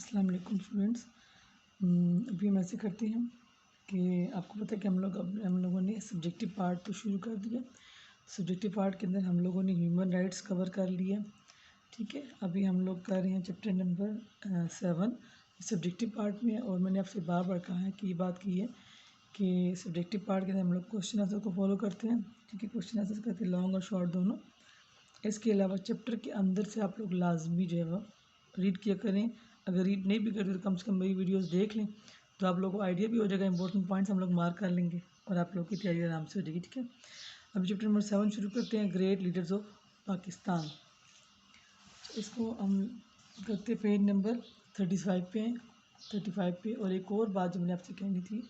अस्सलाम वालेकुम स्टूडेंट्स। अभी हम ऐसे करते हैं कि आपको पता है कि हम लोगों ने सब्जेक्टिव पार्ट तो शुरू कर दिया। सब्जेक्टिव पार्ट के अंदर हम लोगों ने ह्यूमन राइट्स कवर कर लिया। ठीक है, अभी हम लोग कर रहे हैं चैप्टर नंबर 7 सब्जेक्टिव पार्ट में। और मैंने आपसे बार बार कहा है कि ये बात की है कि सब्जेक्टिव पार्ट के अंदर हम लोग क्वेश्चन आंसर को फॉलो करते हैं। ठीक है, क्वेश्चन आंसर करते हैं लॉन्ग और शॉर्ट दोनों। इसके अलावा चैप्टर के अंदर से आप लोग लाजमी जो है वो रीड किया करें। अगर रीड नहीं भी करते तो कम से कम मेरी वीडियोस देख लें, तो आप लोगों को आइडिया भी हो जाएगा। इंपॉर्टेंट पॉइंट्स हम लोग मार्क कर लेंगे और आप लोगों की तैयारी आराम से हो जाएगी। ठीक है, अभी चैप्टर नंबर 7 शुरू करते हैं, ग्रेट लीडर्स ऑफ पाकिस्तान। इसको हम करते पेज नंबर 35 पे हैं, 35 पे। और एक और बात जो मैंने आपसे कहनी थी,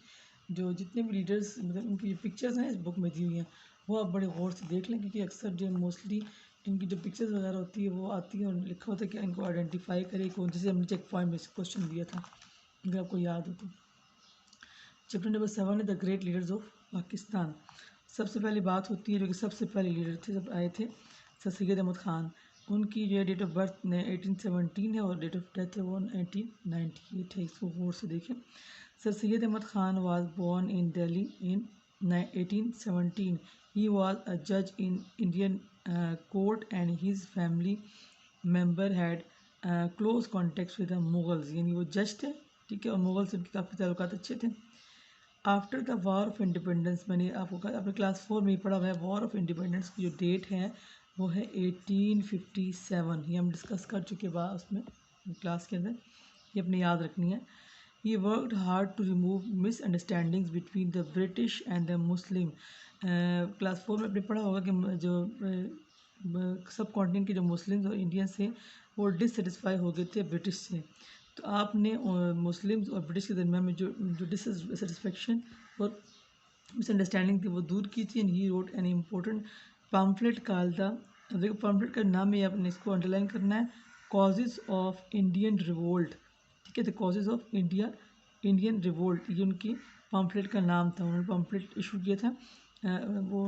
जो जितने भी लीडर्स मतलब उनकी जो पिक्चर्स हैं इस बुक में दी हुई हैं वो आप बड़े गौर से देख लें, क्योंकि अक्सर जो मोस्टली इनकी जो पिक्चर्स वगैरह होती है वो आती है और लिखा होता है कि इनको आइडेंटिफाई करें कौन, जैसे हमने चेक पॉइंट में क्वेश्चन दिया था, अगर आपको याद हो तो। चैप्टर नंबर 7 है the great leaders of Pakistan. सबसे पहले बात होती है जो कि सबसे पहले लीडर थे जब आए थे, सर सैयद अहमद ख़ान। उनकी जो है डेट ऑफ बर्थ 1817 है और डेट ऑफ डेथ है वो 1898 है। इसको गौर से देखें। Sir Syed Ahmad Khan was born in Delhi in 1817. He was a judge in Indian court and his family member had close contacts with the Mughals. यानी वो जज थे, ठीक है, और मुग़ल से उनके काफ़ी ताल्लुकात अच्छे थे। After the war of independence, मैंने आपको अपने क्लास 4 में ही पढ़ा हुआ है। वॉर ऑफ इंडिपेंडेंस की जो डेट है वो है 1857। ये हम डिस्कस कर चुके बाद उसमें क्लास के अंदर, ये अपने याद रखनी है। He worked hard to remove misunderstandings between the British and the Muslim. Class 4 में आपने पढ़ा होगा कि जो सब कॉन्टिनेंट के जो मुस्लिम्स और इंडियंस थे वो डिससेटिस्फाई हो गए थे ब्रिटिश से। तो आपने मुस्लिम्स और ब्रिटिश के दरमियान में जो डिससेटिस्फेक्शन और मिसअंडरस्टैंडिंग थी वो दूर की थी। And he wrote an important pamphlet called the, देखो पम्फलेट का नाम है, आपने इसको अंडरलाइन करना है, कॉजेज ऑफ इंडियन रिवोल्ट। ठीक है, the causes of Indian revolt, ये उनकी पम्फलेट का नाम था। उन्होंने पम्फलेट इशू किया था, वो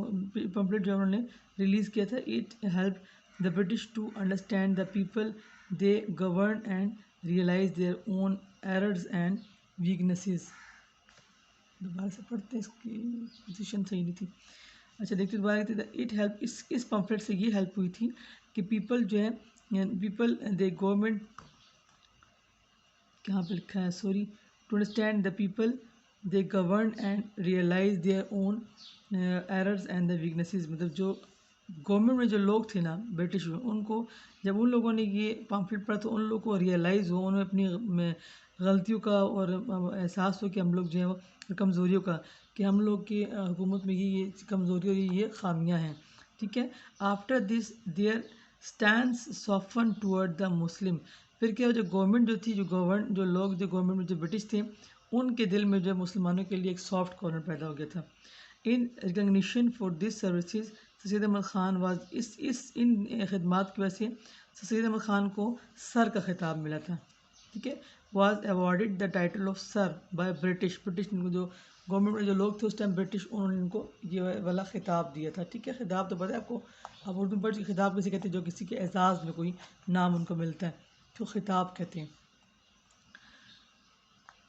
पम्फलेट जो उन्होंने रिलीज़ किया था। It help the British to understand the people they govern and realise their own errors and weaknesses. दोबारा से पढ़ते हैं, इसकी पोजीशन सही नहीं थी। अच्छा देखते दोबारा, इट हेल्प, इस पम्फलेट से ये हेल्प हुई थी कि पीपल जो है, पीपल दे गवर्नमेंट, कहाँ पे लिखा है, sorry, to understand the people they govern and realise their own errors and the weaknesses. मतलब जो गवर्नमेंट में जो लोग थे ना ब्रिटिश में, उनको जब उन लोगों ने ये पम्फलेट पढ़ा तो उन लोगों को रियलाइज़ हो, उन्हें अपनी गलतियों का और एहसास हो कि हम लोग जो है वो कमज़ोरियों का, कि हम लोग की हुकूमत में ये कमज़ोरी और ये खामियां हैं। ठीक है, after this their stands soften toward the Muslim. फिर क्या, जो गवर्नमेंट जो थी, जो लोग जो गवर्नमेंट में जो ब्रिटिश थे, उनके दिल में जो मुसलमानों के लिए एक सॉफ्ट कॉर्नर पैदा हो गया था। In recognition for this services Syed Ahmad Khan was, इन खदमात की वजह से सैयद अहमद ख़ान को सर का खिताब मिला था। ठीक है, was awarded the title of sir by British. जो गवर्नमेंट में जो लोग थे उस टाइम ब्रिटिश, उन्होंने इनको ये वाला खिताब दिया था। ठीक है, खिताब तो पता है आपको, आप उर्दू में पढ़, खिताब किसे कहते हैं, जो किसी के एजाज़ में कोई नाम उनको मिलता है तो खिताब कहते हैं।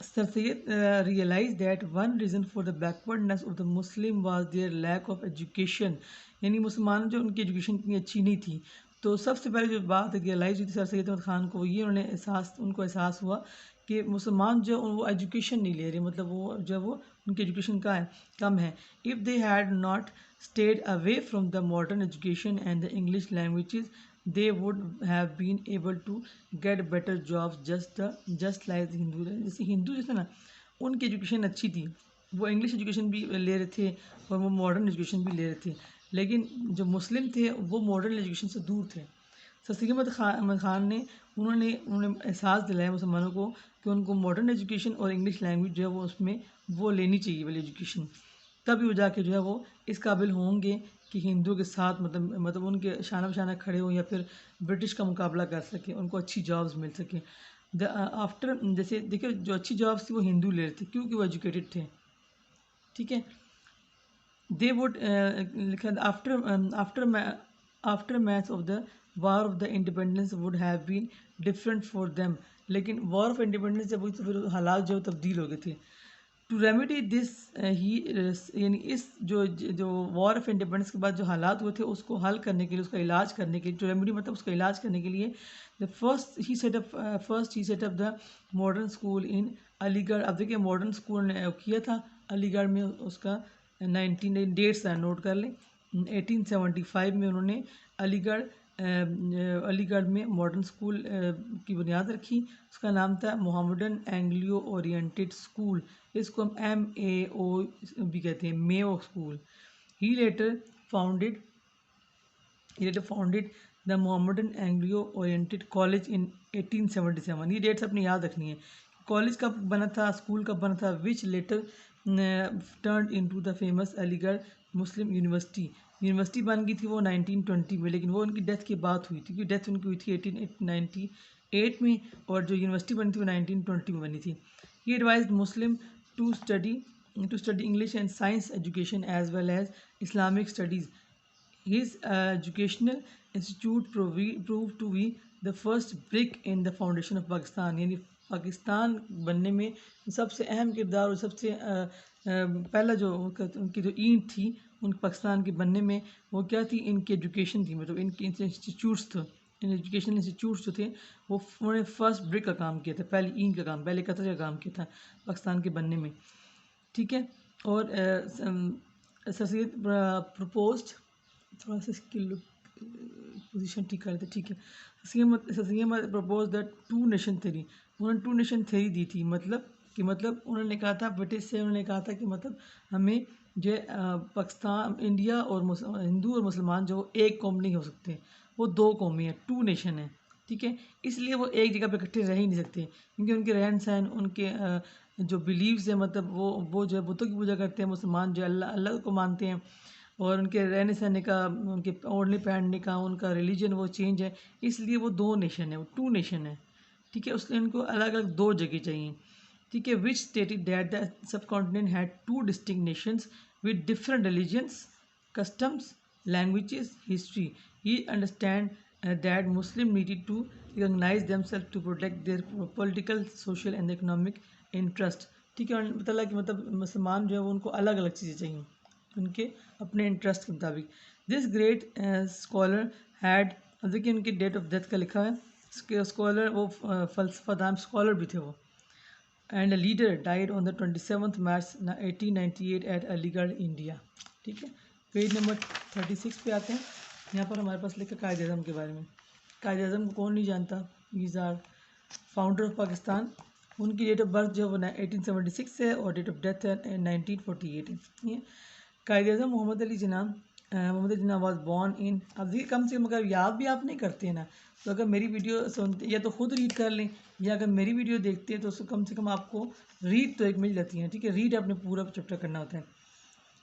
Sir Syed realized that one reason for the backwardness of the Muslim was their lack of education. यानी मुसलमान जो उनकी एजुकेशन इतनी अच्छी नहीं थी। तो सबसे पहले जो बात रियलाइज़ हुई थी सर सैयद अहमद ख़ान को, ये उनको एहसास हुआ कि मुसलमान जो वो एजुकेशन नहीं ले रहे, मतलब वो उनकी एजुकेशन का है कम है। If they had not stayed away from the modern education and the English languages, they would have been able to get better jobs just like the Hindu। जैसे हिंदू जैसे ना, उनकी एजुकेशन अच्छी थी, वो इंग्लिश एजुकेशन भी ले रहे थे और वो मॉडर्न एजुकेशन भी ले रहे थे, लेकिन जो मुस्लिम थे वो मॉडर्न एजुकेशन से दूर थे। सर सैयद अहमद ख़ान ने उन्होंने एहसास दिलाया मुसलमानों को कि उनको मॉडर्न एजुकेशन और इंग्लिश लैंग्वेज जो है वो उसमें वो लेनी चाहिए वाली एजुकेशन, तभी वो जाके जो है वो इस काबिल होंगे कि हिंदू के साथ मतलब उनके शाना बशाना खड़े हों या फिर ब्रिटिश का मुकाबला कर सकें, उनको अच्छी जॉब्स मिल सकें। आफ्टर, जैसे देखिए जो अच्छी जॉब्स थी वो हिंदू ले रहे थे क्योंकि वो एजुकेटेड थे। ठीक है, दे वुड लिखा aftermath of the war of the independence would have been different for them. लेकिन वॉर ऑफ इंडिपेंडेंस जब हुई तो फिर हालात जो तब्दील हो गए थे। टू रेमेडी दिस ही यानी इस जो वॉर ऑफ इंडिपेंडेंस के बाद जो हालात हुए थे उसको हल करने के लिए, उसका इलाज करने के लिए, टू रेमेडी मतलब उसका इलाज करने के लिए the first he set up the modern school इन अलीगढ़। अब देखिए मॉडर्न स्कूल ने किया था अलीगढ़ में, उसका 19 डेट्स नोट कर लें। 1875 में उन्होंने अलीगढ़ में मॉडर्न स्कूल की बुनियाद रखी। उसका नाम था मोहम्मदन एंग्लियो ओरिएंटेड स्कूल। इसको हम MAO भी कहते हैं, Mayo school. He later founded the Mohammedan Anglo oriented college in 1877। ये डेट्स अपनी याद रखनी है। कॉलेज कब बना था, स्कूल कब बना था, which later turn into the famous Aligarh Muslim University बन गई थी वो 1920 में, लेकिन वो उनकी डेथ के बाद हुई थी, क्योंकि डेथ उनकी हुई थी 1898 में, और जो यूनिवर्सिटी बनी थी वो 1920 में बनी थी। He advised Muslim to study English and science education as well as Islamic studies. His educational institute proved to be the first brick in the foundation of Pakistan। यानी पाकिस्तान बनने में सबसे अहम किरदार और सबसे पहला जो उनकी जो ईंट थी उन पाकिस्तान के बनने में, वो क्या थी, इनकी एजुकेशन थी। मतलब इनके इंस्टीट्यूट्स थे, इन एजुकेशनल इंस्टीट्यूट्स जो थे वो उन्होंने फर्स्ट ब्रिक का काम किया था, पहली ईंट का काम, पहले कतर का काम किया था पाकिस्तान के बनने में। ठीक है। और सर प्रपोज्ड, थोड़ा सा स्किल पोजीशन ठीक कर लेते, ठीक है। ससीम propose that two nation theory. उन्होंने टू नेशन थ्योरी दी थी, मतलब उन्होंने कहा था ब्रिटिश से, उन्होंने कहा था कि मतलब हमें जो पाकिस्तान, इंडिया और हिंदू और मुसलमान जो एक कौम नहीं हो सकते, वो दो कौमें हैं, टू नेशन है। ठीक है, इसलिए वो एक जगह पे इकट्ठे रह ही नहीं सकते, क्योंकि उनके रहन सहन, उनके जो बिलीव्स है, मतलब वो जो है बुतों की पूजा करते हैं, मुसलमान जो अल्लाह को मानते हैं, और उनके रहने सहने का, उनके ओढ़ने पहनने का, उनका रिलीजन वो चेंज है, इसलिए वो दो नेशन है, वो टू नेशन है। ठीक है, उसलिए इनको अलग अलग दो जगह चाहिए। ठीक है, which stated that the subcontinent had two distinct nations with different religions, customs, languages, history. He understand that Muslim needed to recognise themself to protect their political, social and economic interest. ठीक है, उन्होंने बताया कि मतलब मुसलमान जो है वो उनको अलग अलग चीज़ें चाहिए, उनके अपने इंटरेस्ट के मुताबिक। दिस ग्रेट स्कॉलर हैड, देखिए उनकी डेट ऑफ डेथ का लिखा है, स्कॉलर वो फलसफादान स्कॉलर भी थे वो, and leader died on the 27 March 1898 at Aligarh, India. ठीक है, पेज नंबर 36 पे आते हैं। यहाँ पर हमारे पास लिखा कायद अज़म के बारे में। कायद अज़म को कौन नहीं जानता, these are founder of Pakistan. उनकी डेट ऑफ बर्थ जो है वो 1876 है और डेट ऑफ डेथ है 1948 है। कायद अज़म मोहम्मद अली जिन्ना वाज बॉर्न इन, अब देखिए कम से कम अगर याद भी आप नहीं करते हैं ना, तो अगर मेरी वीडियो सुनते या तो खुद रीड कर लें, या अगर मेरी वीडियो देखते हैं तो उसको कम से कम आपको रीड तो एक मिल जाती है। ठीक है, रीड आपने पूरा चैप्टर करना होता है।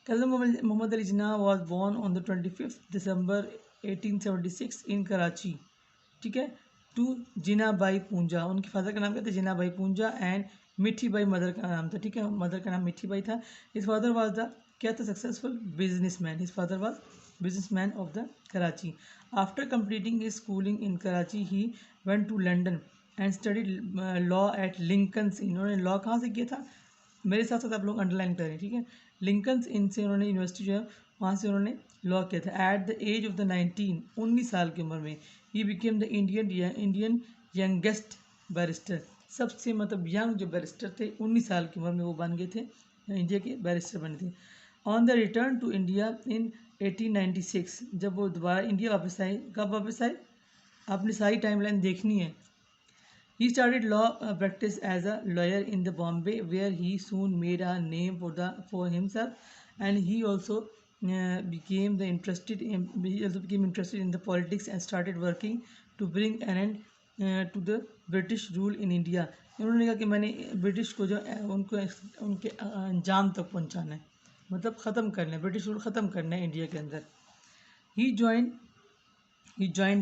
कायद मोहम्मद अली जिन्ना वाज बॉर्न ऑन द 25 दिसंबर 1876 इन कराची। ठीक है, टू जिना बाई पूंजा, उनके फादर का नाम क्या था, जिना बाई पूंजा, एंड मिठी बाई मदर का नाम था। ठीक है, मदर का नाम मिठी बाई था। हिज फादर वाज द, क्या था, successful businessman. His father was businessman of the Karachi. After completing his schooling in Karachi he went to London and studied law at Lincoln's. इन्होंने लॉ कहाँ से किया था, मेरे साथ साथ आप लोग अंडरलाइन करें। ठीक है, लिंकन्स इन से उन्होंने यूनिवर्सिटी जो है वहाँ से उन्होंने लॉ किया था। At the age of the 19 साल की उम्र में ही became the Indian youngest barrister. सबसे मतलब यंग जो बैरिस्टर थे 19 साल की उम्र में वो बन गए थे, इंडिया के बैरिस्टर बने थे। On the return to India in 1896, जब वो दोबारा इंडिया वापस आए, कब वापस आए, आपने सारी टाइमलाइन देखनी है। He started law practice as a lawyer in the Bombay, where he soon made a name for himself, and he also became interested in the politics and started working to bring an end to the British rule in India। उन्होंने कहा कि मैंने British को जो उनको उनके अंजाम तक पहुंचाना है, मतलब ख़त्म करना है, ब्रिटिश रूल ख़त्म करना है इंडिया के अंदर। ही ज्वाइन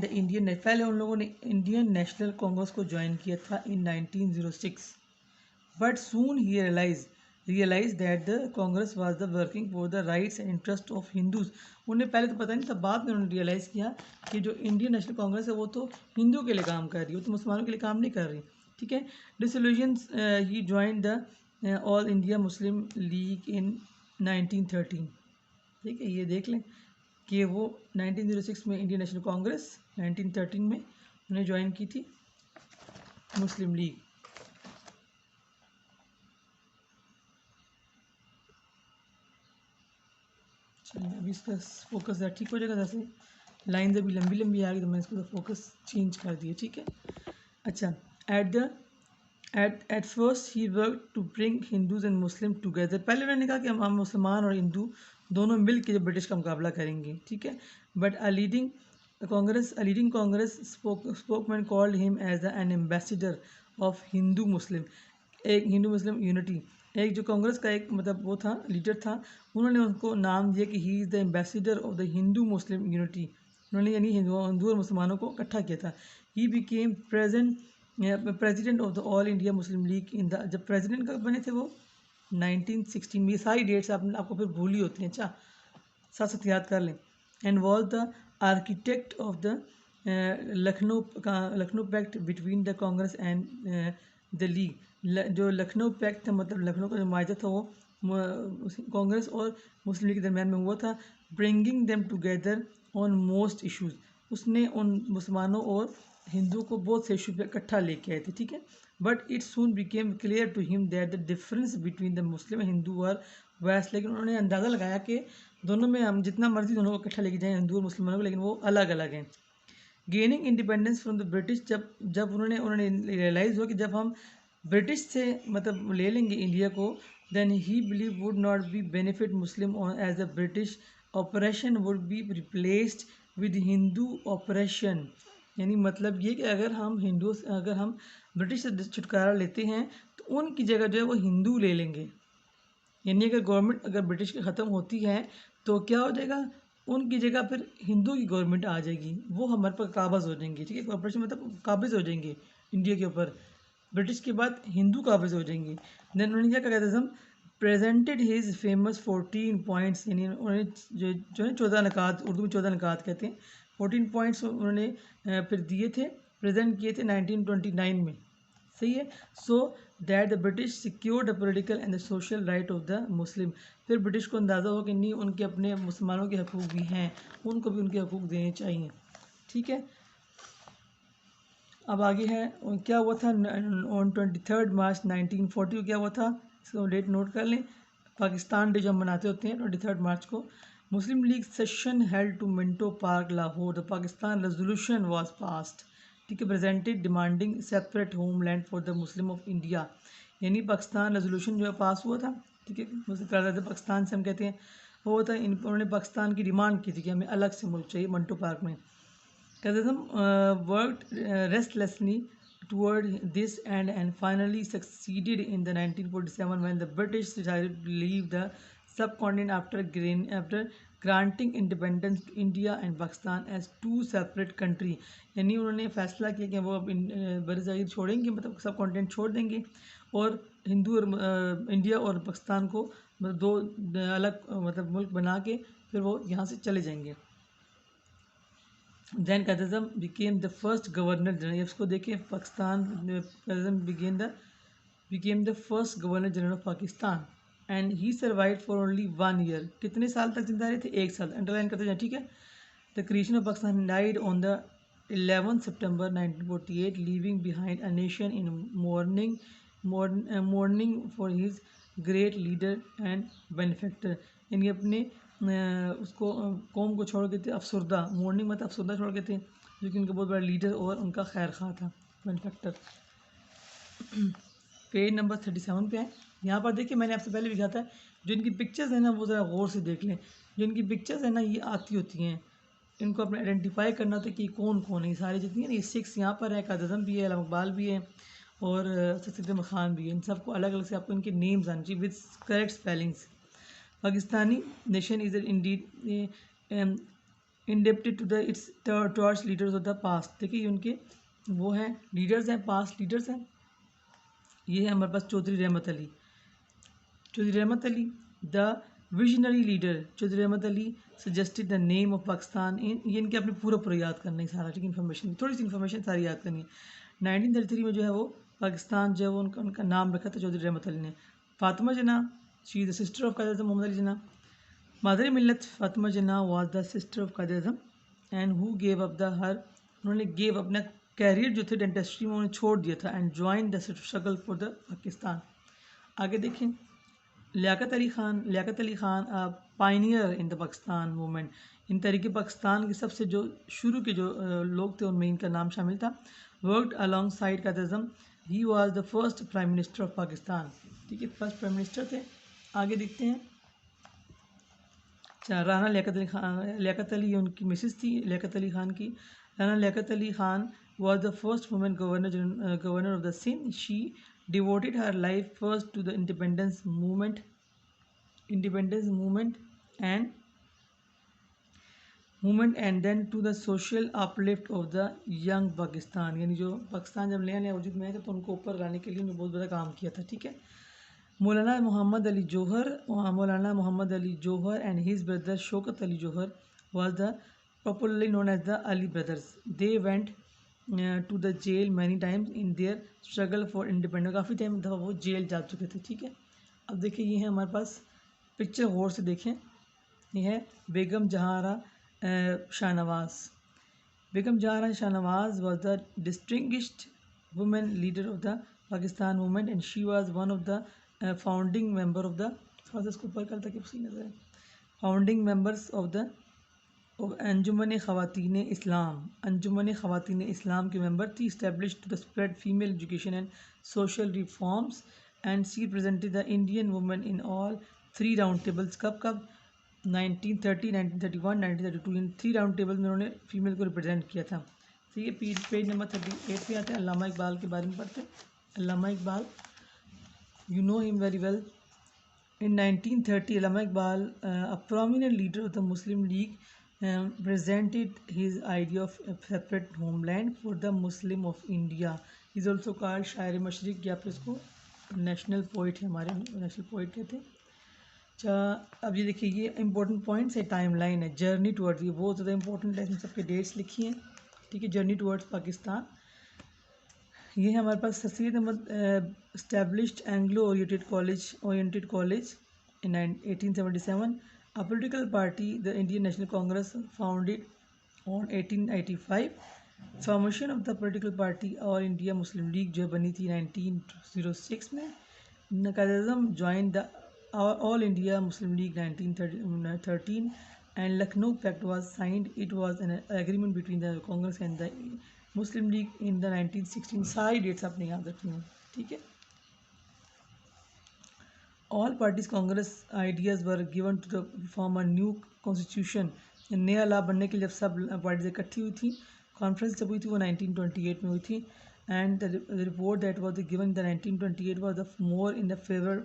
द इंडियन, पहले उन लोगों ने इंडियन नेशनल कांग्रेस को ज्वाइन किया था in 1906, but soon he realise that the Congress was the working for the rights and interest of Hindus. उन्हें पहले तो पता नहीं था, बाद में उन्होंने रियलाइज़ किया कि जो इंडियन नेशनल कांग्रेस है वो तो हिंदू के लिए काम कर रही है, वो तो मुसलमानों के लिए काम नहीं कर रही। ठीक है। Dissolution he join the all India Muslim League in 1913, ठीक है। ये देख लें कि वो 1906 में इंडियन नेशनल कांग्रेस, 1913 में उन्हें ज्वाइन की थी मुस्लिम लीग। चलिए अभी इसका फोकस ठीक हो जाएगा, जैसे लाइन अभी लंबी लंबी आ गई तो मैंने इसको फोकस चेंज कर दिया, ठीक है। अच्छा, at first he work to bring Hindus and Muslim together. पहले उन्होंने कहा कि हम मुसलमान और हिंदू दोनों मिल के ब्रिटिश का मुकाबला करेंगे, ठीक है। But a leading Congress spokesman called him as an ambassador of Hindu Muslim, एक हिंदू मुस्लिम यूनिटी। एक जो कांग्रेस का एक मतलब वो था, लीडर था, उन्होंने उनको नाम दिया कि he is the ambassador of the Hindu Muslim unity. उन्होंने यानी हिंदू और मुसलमानों को इकट्ठा किया था। He became president of the all India Muslim League in the, जब प्रेजिडेंट कब बने थे वो 1916 में। ये सारी डेट्स आपको फिर भूली होती हैं, अच्छा साथ साथ याद कर लें। And was the architect of the Lucknow pact between the Congress and the League. जो लखनऊ पैक्ट था, मतलब लखनऊ का जो माहिदा था वो कांग्रेस और मुस्लिम लीग के दरमियान में हुआ था। Bringing them together on most issues, उसने उन मुसलमानों और हिंदुओं को बहुत से इशू पे इकट्ठा लेके आए थे, ठीक है। But it soon became clear to him that the difference between the Muslim and Hindu are vast. लेकिन उन्होंने अंदाज़ा लगाया कि दोनों में हम जितना मर्जी दोनों को इकट्ठा लेके जाएं हिंदू और मुसलमानों को, लेकिन वो अलग अलग हैं। Gaining independence from the British, जब उन्होंने रियलाइज़ हुआ कि जब हम ब्रिटिश से मतलब ले लेंगे इंडिया को, then he believe would not be benefit Muslim as a British operation would be replaced with Hindu operation. यानी मतलब ये कि अगर हम ब्रिटिश से छुटकारा लेते हैं तो उनकी जगह जो है वो हिंदू ले लेंगे। यानी अगर गवर्नमेंट अगर ब्रिटिश की ख़त्म होती है तो क्या हो जाएगा, उनकी जगह फिर हिंदू की गवर्नमेंट आ जाएगी, वो हमारे पर काबज़ हो जाएंगे, ठीक है। कॉर्पोरेशन मतलब काबिज़ हो जाएंगे इंडिया के ऊपर, ब्रिटिश के बाद हिंदू काबिज़ हो जाएंगे। देन उन्होंने क्या कहते थे, प्रेजेंटेड हिज फेमस 14 पॉइंट्स, यानी उन्होंने जो है 14 नकात, उर्दू में 14 नकात कहते हैं, 14 पॉइंट्स उन्होंने फिर दिए थे, प्रेजेंट किए थे 1929 में, सही है। So that the British secure the political and the social right of the Muslim. फिर ब्रिटिश को अंदाज़ा हो कि नहीं उनके अपने मुसलमानों के हकूक़ भी हैं, उनको भी उनके हकूक़ देने चाहिए, ठीक है। अब आगे है क्या हुआ था ऑन 23 मार्च 1940 क्या हुआ था, इसको डेट नोट कर लें। पाकिस्तान डे जो हम मनाते होते हैं 23 मार्च को, Muslim League session held to Minto Park Lahore, the Pakistan resolution was passed, ठीक है, presented demanding separate homeland for the Muslim of India. यानी पाकिस्तान रेजोल्यूशन जो है पास हुआ था, ठीक है, मुस्लिम पाकिस्तान से हम कहते हैं, वो था उन्होंने पाकिस्तान की डिमांड की थी कि हमें अलग से मुल्क चाहिए मिंटो पार्क में। Qasim worked restlessly toward this and finally succeeded in the 1947 when the British decided to leave the subcontinent after granting independence to India and Pakistan as two separate country। यानी उन्होंने फैसला किया कि वो अब बरज़ाहिर छोड़ेंगे, मतलब सब कॉन्टिनेंट छोड़ देंगे और हिंदू और इंडिया और पाकिस्तान को मतलब दो अलग मतलब मुल्क बना के फिर वो यहाँ से चले जाएंगे। Then Qasim became the first governor general, इसको देखिए Pakistan, Qasim became the first governor general of Pakistan and he survived for only 1 year। कितने साल तक जिंदा रहे थे, 1 साल, अंडरलाइन करते जाए, ठीक है। The creation of Pakistan died on the 11th September 1948, leaving behind a nation in mourning for his great leader and benefactor। यानी अपने उसको कौम को छोड़ के थे अफसरदा, मोर्निंग मतलब अफसरदा छोड़ के थे, जो कि उनका बहुत बड़ा लीडर और उनका खैर खा था, बेनिफैक्टर। पेज नंबर 37 पे है। यहाँ पर देखिए मैंने आपसे पहले भी कहा था, जो इनकी पिक्चर्स है ना वो ज़रा गौर से देख लें। जो इनकी पिक्चर्स है ना ये आती होती हैं, इनको अपने आइडेंटिफाई करना होता है कि कौन कौन है। ये सारी जितनी है ना, ये 6 यहाँ पर है, कादम भी है, अलामा इकबाल भी है और सैयद खान भी है। इन सबको अलग अलग से आपको इनके नेम्स आने चाहिए with correct spellings. Pakistani nation is indeed indebted to the its torch leaders of the past. देखिए उनके वो हैं लीडर्स हैं, पास्ट लीडर्स हैं। ये है हमारे पास Chaudhry Rahmat Ali, the visionary leader Chaudhry Rahmat Ali suggested the name of Pakistan in, ये इनके अपने पूरा याद करना है सारा, ठीक, इन्फॉर्मेशन थोड़ी सी इन्फॉर्मेशन सारी याद करनी है। 1933 में जो है वो पाकिस्तान जो है वो उनका उनका नाम रखा था चौधरी रहमत अली ने। Fatima Jinnah, she the sister of Quaid Mohammad Ali Jinnah. Madar Millat Fatima Jinnah was the sister of Quaid and who gave up the her, उन्होंने गेव अपना कैरियर जो थे डेंटिस्ट्री में उन्होंने छोड़ दिया था and join the struggle for the Pakistan. आगे देखें, Liaquat Ali Khan pioneer in the Pakistan movement, इन तहरीक पाकिस्तान के सबसे जो शुरू के जो लोग थे उनमें इनका नाम शामिल था। Worked along side Quaid Azam, he was the first prime minister of Pakistan. ठीक है, फर्स्ट प्राइम मिनिस्टर थे। आगे देखते हैं, अच्छा, राना लियाकत अली उनकी मिसेस थी लियाकत अली खान की। Rana Liaquat Ali Khan was the first woman governor of the Sindh. She devoted her life first to the independence movement and then to the social uplift of the young Pakistan। यानी जो पाकिस्तान जब नया नया वजूद में आया था तो उनको ऊपर लाने के लिए उन्होंने बहुत बड़ा काम किया था। ठीक है, Maulana Mohammad Ali Jauhar and his brother Shaukat Ali Jauhar was the popularly known as the Ali brothers. They went to the jail many times in their struggle for independence। काफ़ी टाइम दफ़ा वो जेल जा चुके थे। ठीक है, अब देखिए ये है हमारे पास पिक्चर, गौर से देखें। ये है बेगम जहारा शाहनवाज। बेगम जहारा Shahnawaz was the distinguished women leader of the Pakistan movement and she was one of the founding member of the, थोड़ा सा इसको ऊपर कर ताकि उसकी नजर है, founding members of the Anjuman Khawateen Islam के मेंबर थी। Establish to the spread female education and social reforms and she presented the Indian women in all 3 round tables. कब 1930, 1931, 1932, इन 3 राउंड टेबल में उन्होंने फीमेल को रिप्रेजेंट किया था। ठीक है, पेज नंबर 38 पे आते हैं, अल्लामा इकबाल के बारे में पढ़ते हैं। Allama Iqbal, you know him very well. In 1930, Allama Iqbal, a prominent leader of the Muslim League, presented his idea of a separate homeland for the Muslim of India. He is also called शायर मशरिक, या फिर इसको national poet है, हमारे national poet कहते हैं। अच्छा, अब ये देखिए, ये इंपॉर्टेंट पॉइंट्स है, टाइम लाइन है, जर्नी टुवर्ड्स, ये बहुत ज़्यादा इंपॉर्टेंट है, इसमें सबके डेट्स लिखी हैं। ठीक है, जर्नी टुवर्ड्स पाकिस्तान, ये है हमारे पास। Syed Ahmad established Anglo-oriented college in 1877, a political party, the Indian National Congress, founded on 1885। Formation of the political party और इंडिया मुस्लिम लीग जो बनी थी 1906 में। Quaid-e-Azam join the all India Muslim League 1913 and Lucknow pact was signed. It was an agreement between the Congress and the Muslim League in the 1916। सारी dates आपने याद रखनी है। ठीक है, all parties Congress ideas were given to the form a new constitution. नया law बनने के लिए जब सब पार्टीज इकट्ठी हुई थी, कॉन्फ्रेंस जब हुई थी वो 1928 में हुई थी। And the report that was given the 1928 was the more in the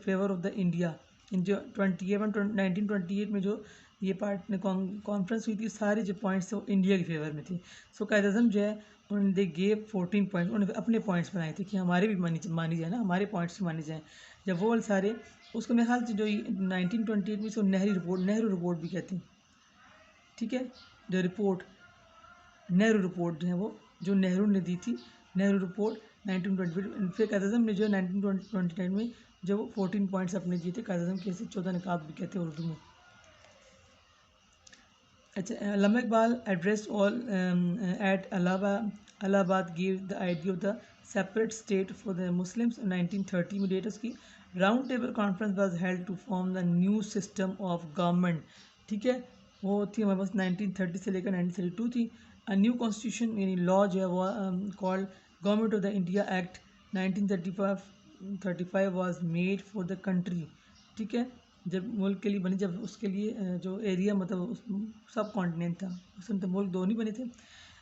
favour of the India. इन जो 1928 में जो ये कॉन्फ्रेंस हुई थी, सारे जो पॉइंट्स थे वो इंडिया के फेवर में थी। सो कायद-ए-आज़म जो है उन्होंने दे गेव 14 पॉइंट्स, उन्होंने अपने पॉइंट्स बनाए थे कि हमारे भी मानी जाए ना, हमारे पॉइंट्स भी माने जाएँ। जब वो सारे, उसको मेरे ख्याल से जो 1928 में इसको नेहरू रिपोर्ट भी कहते हैं। ठीक है, जो रिपोर्ट नेहरू रिपोर्ट जो है वो जो नेहरू ने दी थी, नेहरू रिपोर्ट 1928। फिर कायद-ए-आज़म ने जो 1929 में जो 14 पॉइंट्स अपने दिए थे, कायद-ए-आज़म के 14 निकाब भी कहते हैं उर्दू में। अच्छा, Allama Iqbal address all at Allahabad give the idea of the separate state for the Muslims. 1930 में डेट उसकी। Round table conference was held to form the new system of government. ठीक है, वो थी हमारे पास 1930 से लेकर 1932 थी। अ न्यू कॉन्स्टिट्यूशन यानी लॉ जो है वो called government of the India act 1935 was made for the country. ठीक है, जब मुल्क के लिए बनी, जब उसके लिए जो एरिया मतलब सब कॉन्टिनेंट था, उसमें तो मुल्क 2 नहीं बने थे।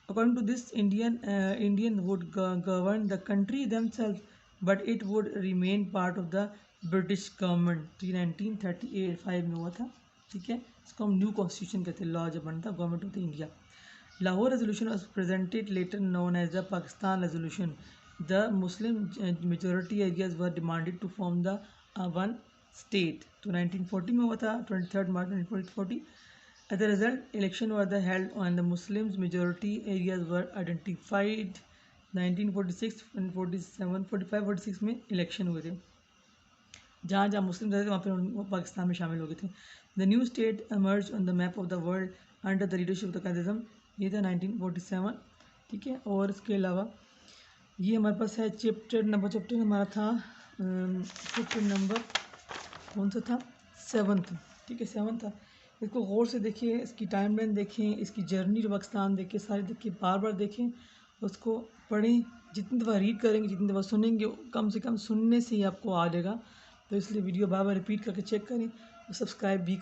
According to this Indian would govern the country themselves but it would remain part of the British government. तो ये 1935 में हुआ था। ठीक है, इसको हम न्यू कॉन्स्टिट्यूशन कहते हैं, लॉ जब बनता है government of the India. Lahore resolution was presented later known as the Pakistan resolution. The Muslim majority areas were demanded to form the one state. तो 1940 में हुआ था, 23 मार्च 1940। As the result election were the held on the Muslims majority areas were identified 1946 and 47 45 46 में election हुए थे। जहाँ जहाँ मुस्लिम रहते थे वहाँ पर वो पाकिस्तान में शामिल हो गए थे। The new state emerge on the map of the world under the leadership of the Quaid e Azam, ये था 1947। ठीक है, और इसके अलावा ये हमारे पास है चैप्टर हमारा था चैप्टर नंबर कौन सा था, 7 था। ठीक है, 7 था। इसको गौर से देखिए, इसकी टाइमलाइन देखें, इसकी जर्नी जो पाकिस्तान देखिए, सारी देखिए, बार बार देखें, उसको पढ़ें। जितनी दफ़ा रीड करेंगे, जितनी दफ़ा सुनेंगे, कम से कम सुनने से ही आपको आ जाएगा। तो इसलिए वीडियो बार बार रिपीट करके चेक करें और सब्सक्राइब भी करें।